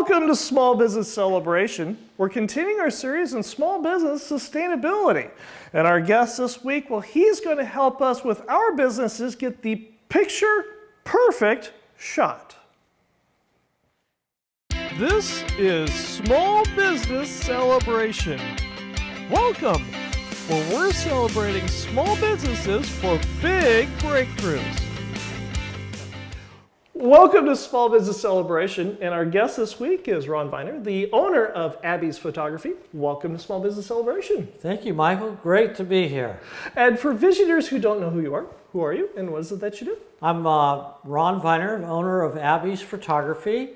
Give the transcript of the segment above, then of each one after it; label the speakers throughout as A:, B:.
A: Welcome to Small Business Celebration. We're continuing our series on small business sustainability. And our guest this week, well, he's going to help us with our businesses get the picture perfect shot. This is Small Business Celebration. Welcome, where we're celebrating small businesses for big breakthroughs. Welcome to Small Business Celebration, and our guest this week is Ron Viner, the owner of Abby's Photography. Welcome to Small Business Celebration.
B: Thank you, Michael. Great to be here.
A: And for visitors who don't know who are you, and what is it that you do?
B: I'm Ron Viner, owner of Abby's Photography,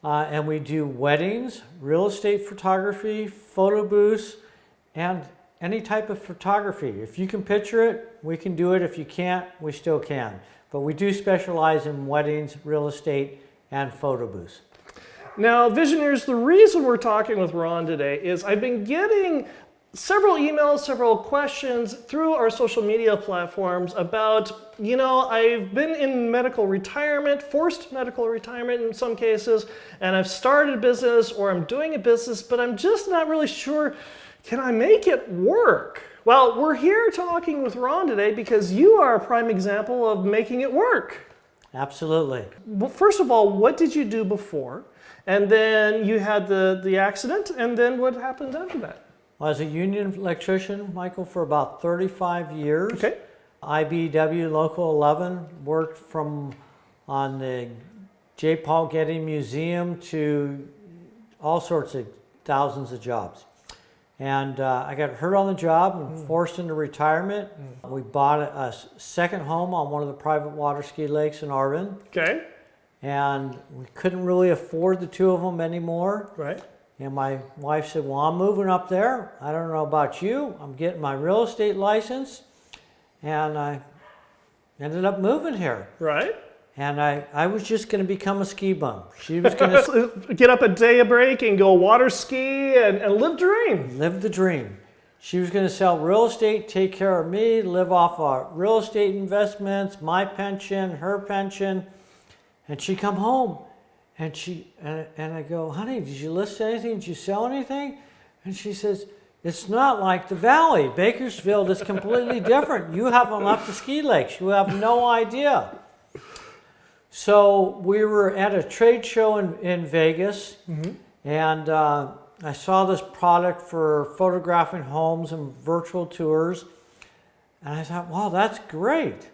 B: and we do weddings, real estate photography, photo booths, and any type of photography. If you can picture it, we can do it. If you can't, we still can. But we do specialize in weddings, real estate, and photo booths.
A: Now, visionaries, the reason we're talking with Ron today is I've been getting several emails, several questions through our social media platforms about, I've been in medical retirement, forced medical retirement in some cases, and I've started a business or I'm doing a business, but I'm just not really sure, can I make it work? Well, we're here talking with Ron today because you are a prime example of making it work.
B: Absolutely.
A: Well, first of all, what did you do before? And then you had the accident, and then what happened after that?
B: I was a union electrician, Michael, for about 35 years.
A: Okay.
B: IBW Local 11, worked on the J. Paul Getty Museum to all sorts of thousands of jobs. And I got hurt on the job and forced into retirement. We bought a second home on one of the private water ski lakes in Arvin.
A: Okay.
B: And we couldn't really afford the two of them anymore.
A: Right.
B: And my wife said, well, I'm moving up there. I don't know about you. I'm getting my real estate license. And I ended up moving here.
A: Right.
B: And I was just going to become a ski bum. She was going to
A: get up a day of break and go water ski and live the dream.
B: Live the dream. She was going to sell real estate, take care of me, live off our real estate investments, my pension, her pension. And she'd come home and I go, honey, did you list anything? Did you sell anything? And she says, it's not like the Valley. Bakersfield is completely different. You haven't left the ski lakes. You have no idea. So we were at a trade show in Vegas, and I saw this product for photographing homes and virtual tours, and I thought, wow, that's great.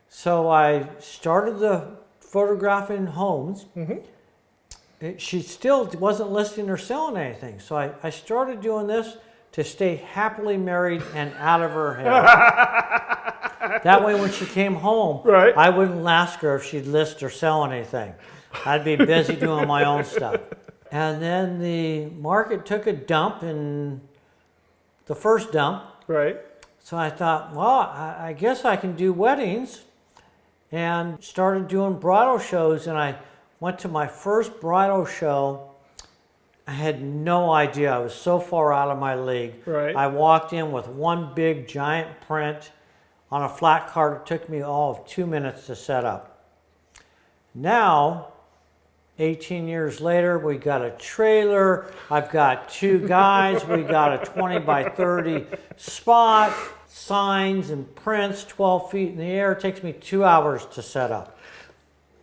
B: So I started the photographing homes. She still wasn't listing or selling anything, so I started doing this to stay happily married and out of her hair. That way when she came home,
A: right,
B: I wouldn't ask her if she'd list or sell anything. I'd be busy doing my own stuff. And then the market took a dump in the first dump.
A: Right.
B: So I thought, well, I guess I can do weddings, and started doing bridal shows. And I went to my first bridal show. I had no idea. I was so far out of my league.
A: Right.
B: I walked in with one big giant print on a flat cart. It took me all of 2 minutes to set up. Now, 18 years later, we got a trailer. I've got two guys. We got a 20 by 30 spot, signs and prints, 12 feet in the air. It takes me 2 hours to set up.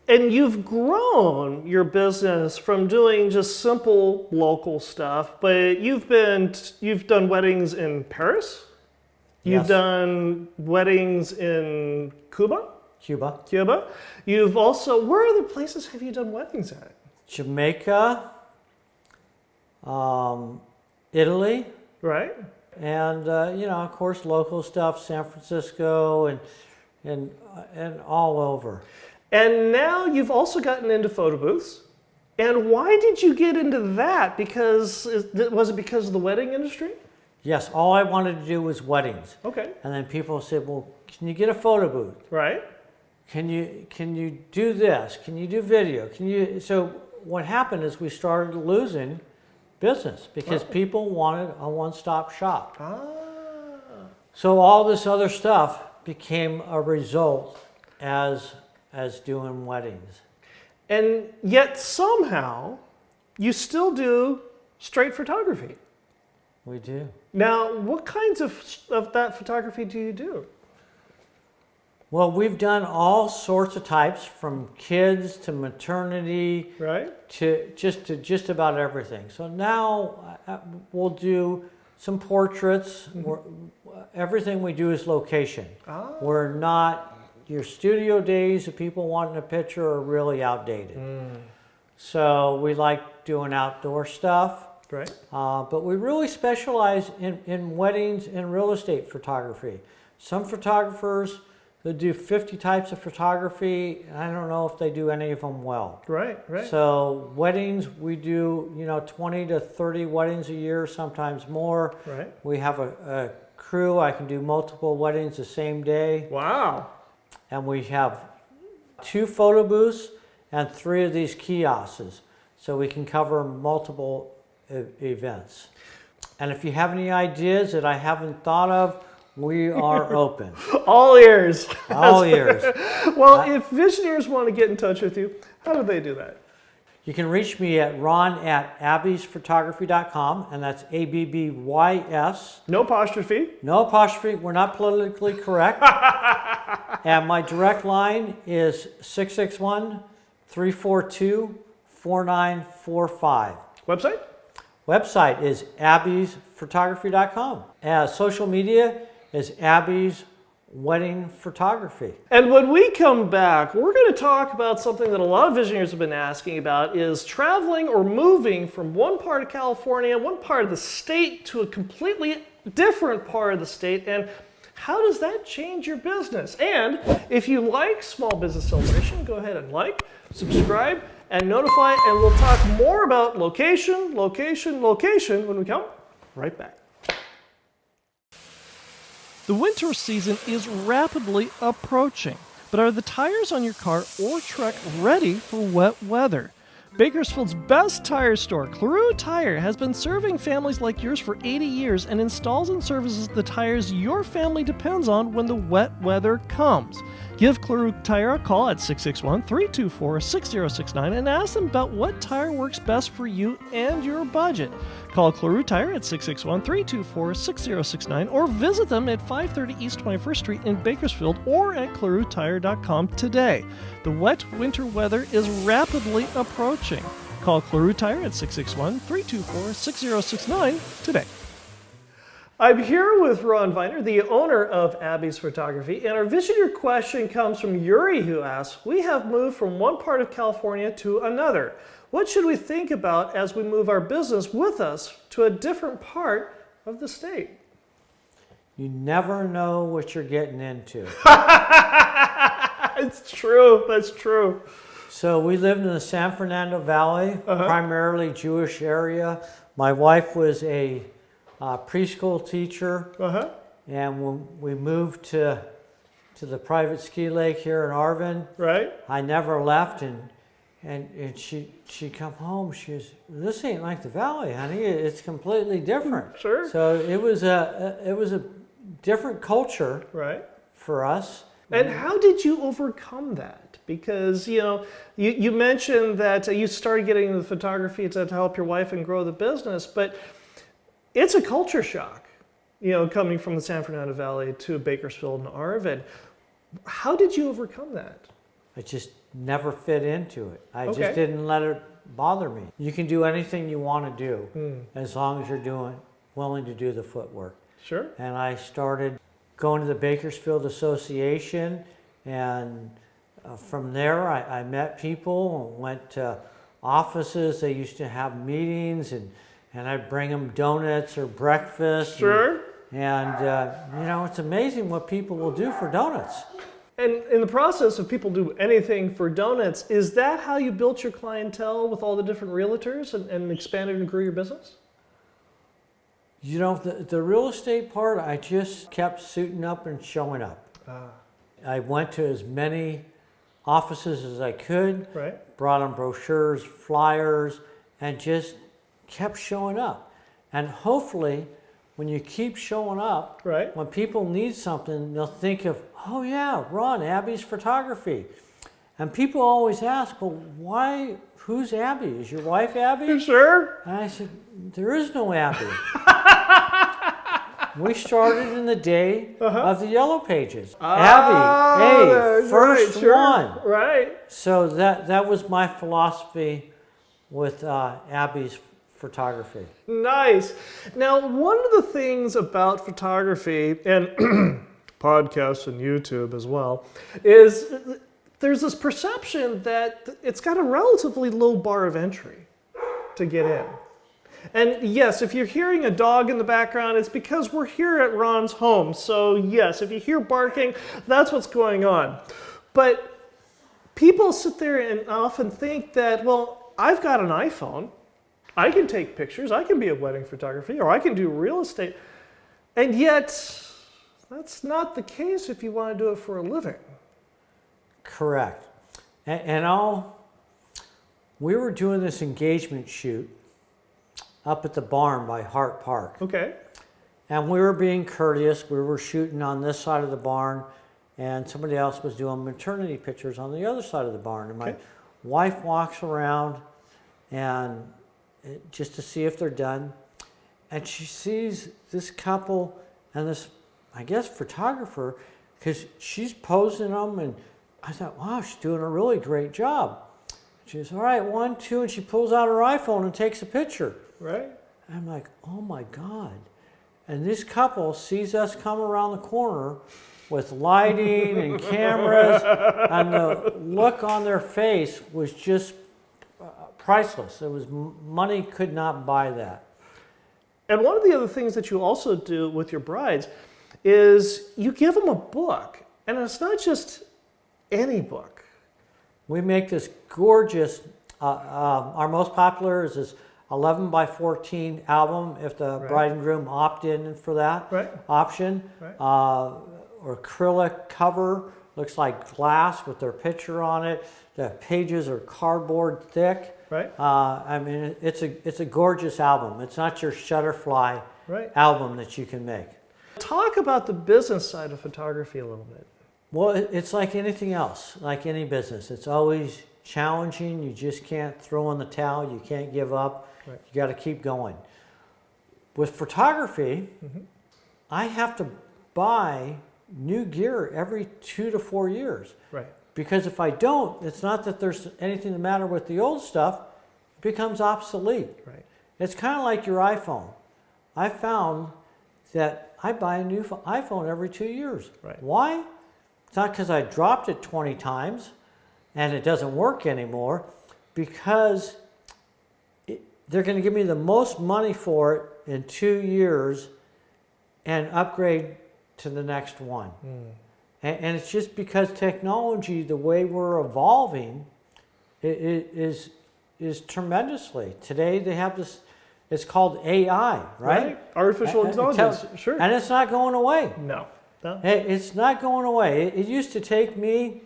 A: And you've grown your business from doing just simple local stuff, but you've done weddings in Paris. You've done weddings in Cuba. You've also, where other places have you done weddings at?
B: Jamaica, Italy.
A: Right.
B: And, of course, local stuff, San Francisco and all over.
A: And now you've also gotten into photo booths. And why did you get into that? Was it because of the wedding industry?
B: Yes, all I wanted to do was weddings.
A: Okay.
B: And then people said, well, can you get a photo booth?
A: Right.
B: Can you do this? Can you do video? So what happened is we started losing business because people wanted a one-stop shop. So all this other stuff became a result as doing weddings.
A: And yet somehow you still do straight photography.
B: We do.
A: Now, what kinds of that photography do you do?
B: Well, we've done all sorts of types, from kids to maternity,
A: Right?
B: to just about everything. So now we'll do some portraits. Everything we do is location.
A: Ah.
B: We're not, your studio days of people wanting a picture are really outdated. So we like doing outdoor stuff.
A: Right.
B: But we really specialize in weddings and real estate photography. Some photographers that do 50 types of photography, I don't know if they do any of them well.
A: Right, right.
B: So weddings, we do 20 to 30 weddings a year, sometimes more.
A: Right.
B: We have a crew. I can do multiple weddings the same day.
A: Wow.
B: And we have 2 photo booths and 3 of these kiosks, so we can cover multiple events. And if you have any ideas that I haven't thought of, we are open.
A: All ears.
B: All ears.
A: Well, if visionaries want to get in touch with you, how do they do that?
B: You can reach me at ron@abby'sphotography.com, and that's ABBYS.
A: No apostrophe.
B: No apostrophe. We're not politically correct. And my direct line is 661-342-4945.
A: Website?
B: Website is abby'sphotography.com. Social media is Abby's Wedding Photography.
A: And when we come back, we're going to talk about something that a lot of visionaries have been asking about, is traveling or moving from one part of California, one part of the state, to a completely different part of the state, and how does that change your business? And if you like Small Business Celebration, go ahead and like, subscribe, and notify, and we'll talk more about location when we come right back. The winter season is rapidly approaching, but are the tires on your car or truck ready for wet weather? Bakersfield's best tire store, Clarue Tire, has been serving families like yours for 80 years and installs and services the tires your family depends on when the wet weather comes. Give Clarue Tire a call at 661-324-6069 and ask them about what tire works best for you and your budget. Call Clarue Tire at 661-324-6069 or visit them at 530 East 21st Street in Bakersfield or at ClarueTire.com today. The wet winter weather is rapidly approaching. Call Clarue Tire at 661-324-6069 today. I'm here with Ron Viner, the owner of Abby's Photography, and our visitor question comes from Yuri, who asks, we have moved from one part of California to another. What should we think about as we move our business with us to a different part of the state?
B: You never know what you're getting into.
A: It's true. That's true.
B: So we lived in the San Fernando Valley, primarily Jewish area. My wife was a preschool teacher, and when we moved to the private ski lake here in Arvin,
A: right?
B: I never left, and she come home. She was, this ain't like the valley, honey. It's completely different.
A: Sure.
B: So it was a different culture,
A: right,
B: for us.
A: And how did you overcome that? Because you mentioned that you started getting into photography to help your wife and grow the business, but it's a culture shock, coming from the San Fernando Valley to Bakersfield and Arvin. How did you overcome that?
B: I just never fit into it. I just didn't let it bother me. You can do anything you want to do as long as you're willing to do the footwork.
A: Sure.
B: And I started going to the Bakersfield Association, and from there I met people and went to offices. They used to have meetings, and I'd bring them donuts or breakfast.
A: Sure.
B: And it's amazing what people will do for donuts.
A: And in the process of people do anything for donuts, is that how you built your clientele with all the different realtors and expanded and grew your business?
B: The real estate part, I just kept suiting up and showing up. I went to as many offices as I could,
A: right,
B: brought them brochures, flyers, and just kept showing up. And hopefully, when you keep showing up,
A: right,
B: when people need something, they'll think of, oh yeah, Ron, Abby's Photography. And people always ask, well, why, who's Abby? Is your wife Abby?
A: You sure?
B: And I said, there is no Abby. We started in the day of the Yellow Pages. Abby, hey, first one.
A: Right.
B: So that was my philosophy with Abby's photography.
A: Nice. Now, one of the things about photography and podcasts and YouTube as well is there's this perception that it's got a relatively low bar of entry to get in. And yes, if you're hearing a dog in the background, it's because we're here at Ron's home. So yes, if you hear barking, that's what's going on. But people sit there and often think that, well, I've got an iPhone. I can take pictures. I can be a wedding photography, or I can do real estate. And yet, that's not the case if you want to do it for a living.
B: Correct. We were doing this engagement shoot up at the barn by Hart Park.
A: Okay.
B: And we were being courteous. We were shooting on this side of the barn, and somebody else was doing maternity pictures on the other side of the barn. And my wife walks around and just to see if they're done. And she sees this couple and this, I guess, photographer, because she's posing them, and I thought, wow, she's doing a really great job. She goes, all right, 1, 2, and she pulls out her iPhone and takes a picture.
A: Right.
B: And I'm like, oh my God. And this couple sees us come around the corner with lighting and cameras, and the look on their face was just priceless. It was, money could not buy that.
A: And one of the other things that you also do with your brides is you give them a book. And it's not just any book.
B: We make this gorgeous, our most popular is this 11 by 14 album, if the bride and groom opt in for that option. Or acrylic cover, looks like glass with their picture on it. The pages are cardboard thick. I mean, it's a gorgeous album. It's not your Shutterfly album that you can make.
A: Talk about the business side of photography a little bit.
B: Well, it's like anything else, like any business. It's always challenging. You just can't throw in the towel. You can't give up. You got to keep going. With photography, I have to buy new gear every 2 to 4 years. Because if I don't, it's not that there's anything the matter with the old stuff. It becomes obsolete. It's kind of like your iPhone. I found that I buy a new iPhone every 2 years. Why? It's not because I dropped it 20 times and it doesn't work anymore, because they're going to give me the most money for it in 2 years and upgrade to the next one. And it's just because technology, the way we're evolving, is tremendously. Today they have this, it's called AI, right?
A: Artificial intelligence, sure.
B: And it's not going away.
A: No.
B: It's not going away. It used to take me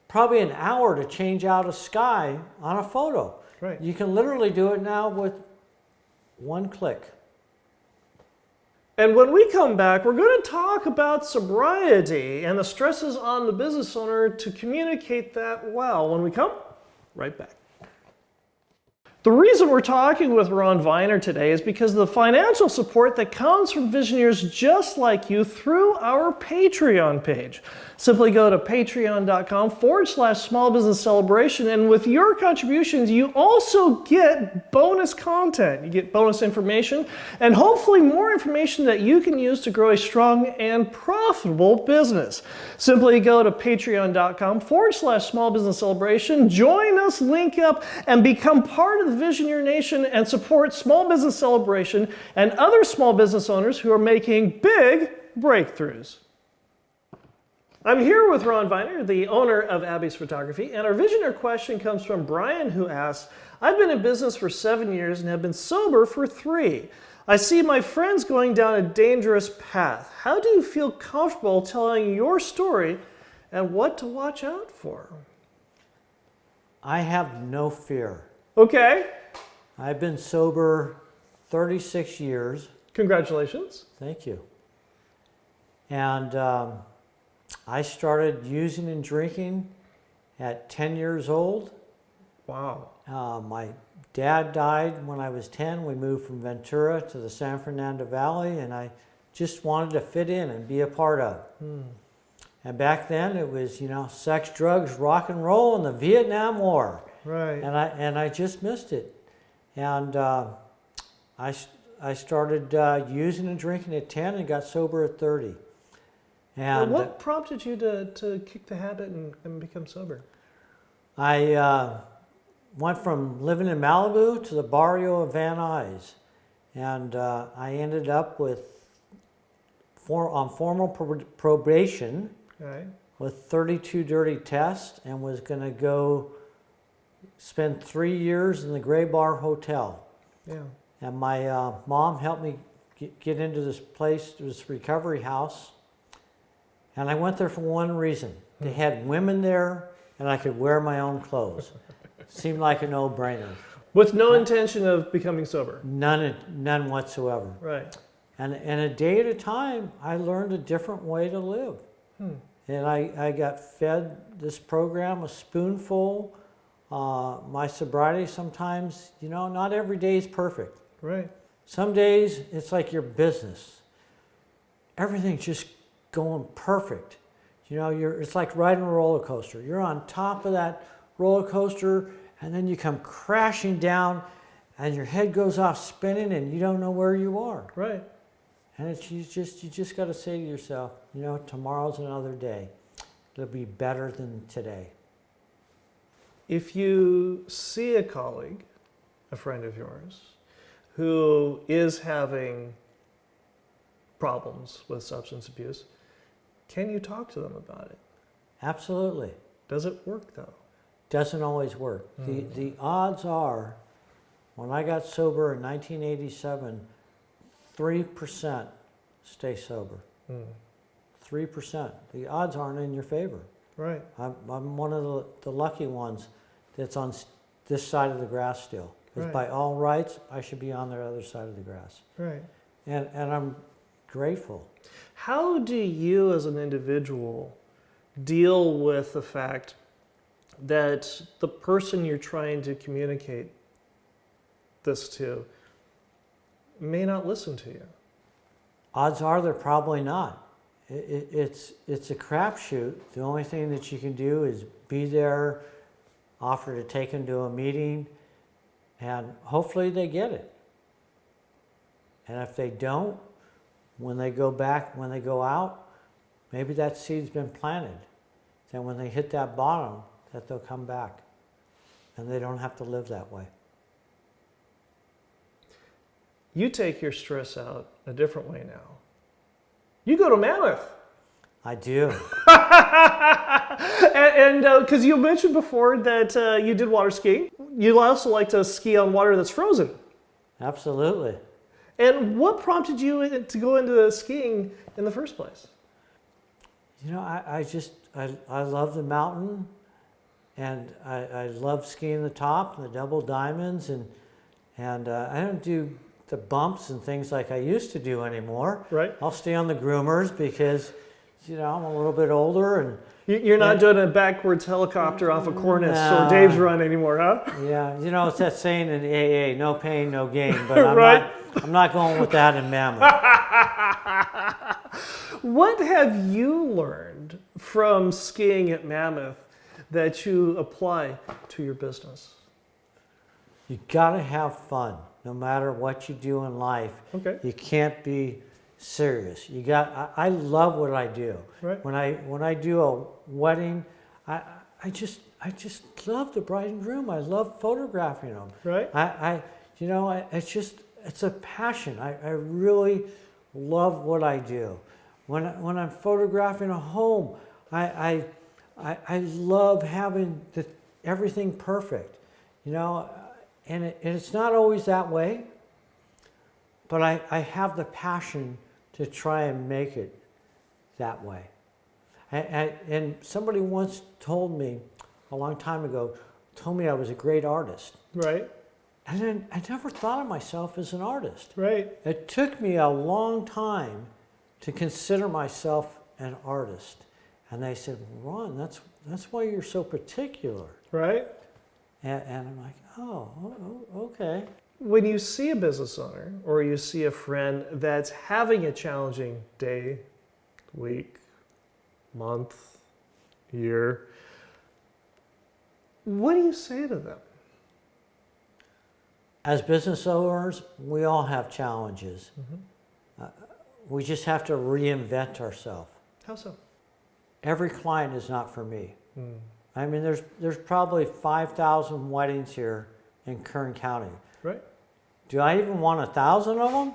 B: probably an hour to change out a sky on a photo. You can literally do it now with one click.
A: And when we come back, we're going to talk about sobriety and the stresses on the business owner to communicate that well. When we come, right back. The reason we're talking with Ron Viner today is because of the financial support that comes from visionaries just like you through our Patreon page. Simply go to patreon.com/small business celebration, and with your contributions, you also get bonus content. You get bonus information and hopefully more information that you can use to grow a strong and profitable business. Simply go to patreon.com/small business celebration, join us, link up, and become part of the Visionary Nation and support Small Business Celebration and other small business owners who are making big breakthroughs. I'm here with Ron Viner, the owner of Abby's Photography, and our visionary question comes from Brian, who asks, I've been in business for 7 years and have been sober for 3. I see my friends going down a dangerous path. How do you feel comfortable telling your story and what to watch out for?
B: I have no fear.
A: Okay.
B: I've been sober 36 years.
A: Congratulations.
B: Thank you. And I started using and drinking at 10 years old.
A: Wow.
B: My dad died when I was 10. We moved from Ventura to the San Fernando Valley, and I just wanted to fit in and be a part of. And back then it was, sex, drugs, rock and roll, and the Vietnam War.
A: Right.
B: And I just missed it. And I started using and drinking at 10 and got sober at 30. And
A: what prompted you to kick the habit and become sober?
B: I went from living in Malibu to the barrio of Van Nuys. And I ended up on formal probation
A: Okay.
B: with 32 dirty tests, and was going to go spend 3 years in the Gray Bar Hotel.
A: Yeah.
B: And my mom helped me get into this place, this recovery house. And I went there for one reason. They had women there, and I could wear my own clothes. Seemed like a no-brainer.
A: With no intention of becoming sober.
B: None whatsoever.
A: Right.
B: And a day at a time, I learned a different way to live. And I got fed this program, a spoonful. My sobriety sometimes, not every day is perfect.
A: Right.
B: Some days it's like your business. Everything's just going perfect. It's like riding a roller coaster. You're on top of that roller coaster, and then you come crashing down, and your head goes off spinning, and you don't know where you are.
A: Right.
B: And you just got to say to yourself, tomorrow's another day. It'll be better than today.
A: If you see a colleague, a friend of yours, who is having problems with substance abuse, can you talk to them about it?
B: Absolutely.
A: Does it work though?
B: Doesn't always work. The odds are, when I got sober in 1987, 3% stay sober. 3%. The odds aren't in your favor.
A: Right.
B: I'm one of the lucky ones that's on this side of the grass still. Because by all rights, I should be on the other side of the grass.
A: Right.
B: And I'm grateful.
A: How do you as an individual deal with the fact that the person you're trying to communicate this to may not listen to you?
B: Odds are they're probably not. It's a crapshoot. The only thing that you can do is be there, offer to take them to a meeting, and hopefully they get it. And if they don't, when they go out, maybe that seed's been planted. Then when they hit that bottom, that they'll come back. And they don't have to live that way.
A: You take your stress out a different way now. You go to Mammoth.
B: I do.
A: And because you mentioned before that you did water skiing. You also like to ski on water that's frozen.
B: Absolutely.
A: And what prompted you to go into skiing in the first place?
B: I love the mountain, and I love skiing the top and the double diamonds, and I don't do the bumps and things like I used to do anymore.
A: Right.
B: I'll stay on the groomers because, I'm a little bit older, and
A: You're not doing a backwards helicopter off a cornice or Dave's Run anymore, huh?
B: Yeah, it's that saying in AA, no pain, no gain, but I'm not going with that in Mammoth.
A: What have you learned from skiing at Mammoth that you apply to your business?
B: You gotta have fun, no matter what you do in life.
A: Okay.
B: You can't be serious. I love what I do.
A: Right.
B: When I do a wedding, I just love the bride and groom. I love photographing them.
A: Right.
B: It's a passion. I really love what I do. When I'm photographing a home, I love having everything perfect, and it's not always that way, but I have the passion to try and make it that way. And somebody once told me, a long time ago, I was a great artist.
A: Right.
B: And then I never thought of myself as an artist.
A: Right.
B: It took me a long time to consider myself an artist. And they said, well, Ron, that's why you're so particular.
A: Right?
B: And I'm like, okay.
A: When you see a business owner or you see a friend that's having a challenging day, week, month, year, what do you say to them?
B: As business owners, we all have challenges. We just have to reinvent ourselves.
A: How so?
B: Every client is not for me. I mean, there's probably 5,000 weddings here in Kern County.
A: Right.
B: Do I even want 1,000 of them?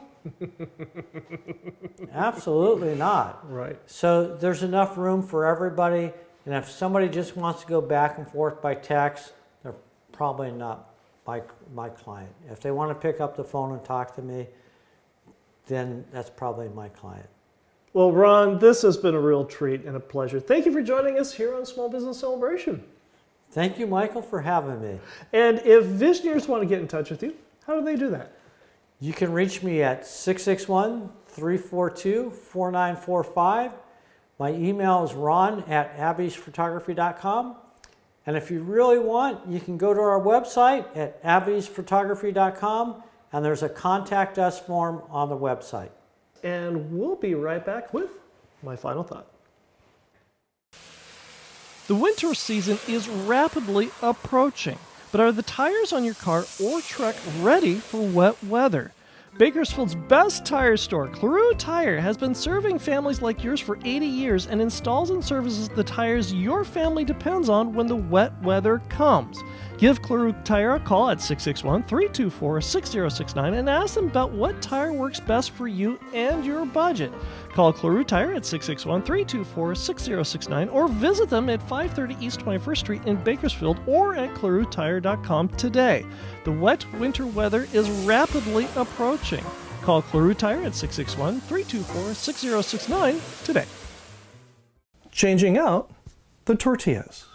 B: Absolutely not.
A: Right.
B: So there's enough room for everybody. And if somebody just wants to go back and forth by text, they're probably not my client. If they want to pick up the phone and talk to me, then that's probably my client.
A: Well, Ron, this has been a real treat and a pleasure. Thank you for joining us here on Small Business Celebration.
B: Thank you, Michael, for having me.
A: And if visionaries want to get in touch with you, how do they do that?
B: You can reach me at 661-342-4945. My email is ron@abbeysphotography.com. And if you really want, you can go to our website at abbeysphotography.com, and there's a contact us form on the website.
A: And we'll be right back with my final thought. The winter season is rapidly approaching, but are the tires on your car or truck ready for wet weather? Bakersfield's best tire store, Clarue Tire, has been serving families like yours for 80 years and installs and services the tires your family depends on when the wet weather comes. Give Clarue Tire a call at 661-324-6069 and ask them about what tire works best for you and your budget. Call Clarue Tire at 661-324-6069 or visit them at 530 East 21st Street in Bakersfield or at claruetire.com today. The wet winter weather is rapidly approaching. Call Clarue Tire at 661-324-6069 today. Changing out the tortillas.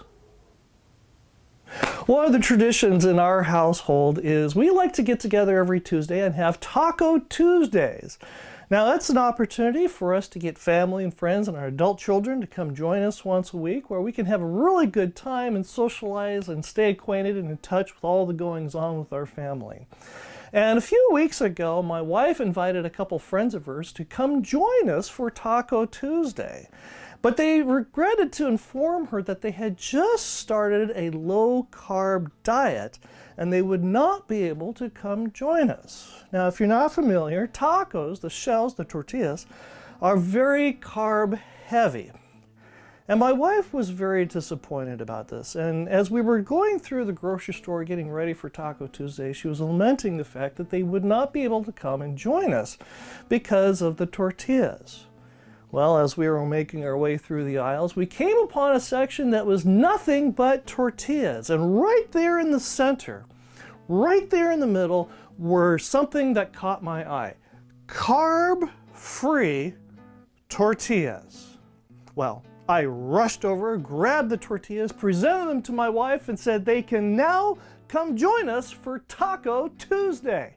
A: One of the traditions in our household is we like to get together every Tuesday and have Taco Tuesdays. Now that's an opportunity for us to get family and friends and our adult children to come join us once a week where we can have a really good time and socialize and stay acquainted and in touch with all the goings on with our family. And a few weeks ago, my wife invited a couple friends of hers to come join us for Taco Tuesday. But they regretted to inform her that they had just started a low-carb diet and they would not be able to come join us. Now, if you're not familiar, tacos, the shells, the tortillas, are very carb heavy. And my wife was very disappointed about this. And as we were going through the grocery store getting ready for Taco Tuesday, she was lamenting the fact that they would not be able to come and join us because of the tortillas. Well, as we were making our way through the aisles, we came upon a section that was nothing but tortillas. And right there in the center, right there in the middle, were something that caught my eye. Carb-free tortillas. Well, I rushed over, grabbed the tortillas, presented them to my wife, and said they can now come join us for Taco Tuesday.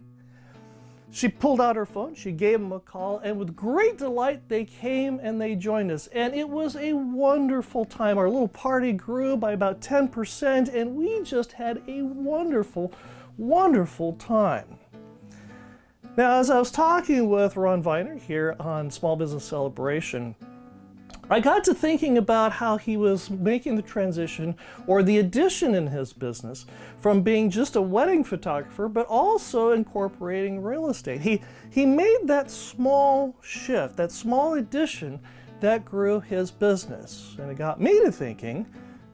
A: She pulled out her phone, she gave them a call, and with great delight they came and they joined us. And it was a wonderful time. Our little party grew by about 10%, and we just had a wonderful, wonderful time. Now, as I was talking with Ron Viner here on Small Business Celebration, I got to thinking about how he was making the transition or the addition in his business from being just a wedding photographer, but also incorporating real estate. He made that small shift, that small addition that grew his business. And it got me to thinking,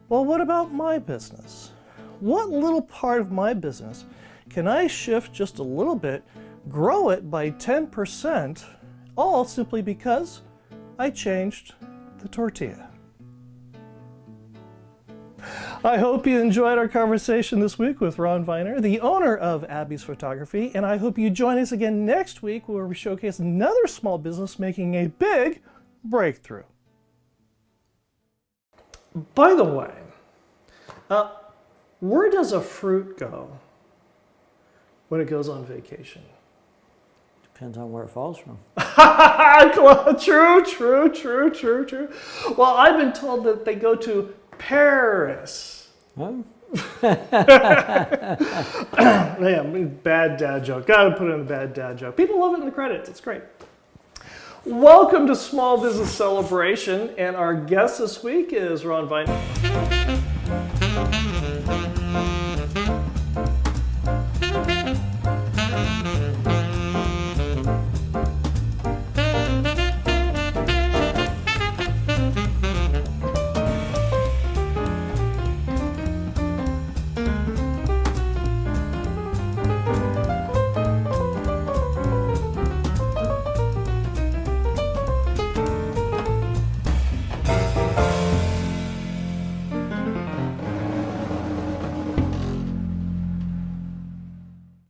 A: well, what about my business? What little part of my business can I shift just a little bit, grow it by 10%, all simply because I changed the tortilla? I hope you enjoyed our conversation this week with Ron Viner, the owner of Abbeys Photography, and I hope you join us again next week where we showcase another small business making a big breakthrough. By the way, where does a fruit go when it goes on vacation?
B: Depends on where it falls from.
A: True. Well, I've been told that they go to Paris.
B: Huh?
A: Man, bad dad joke. Gotta put in a bad dad joke. People love it in the credits. It's great. Welcome to Small Business Celebration, and our guest this week is Ron Vine.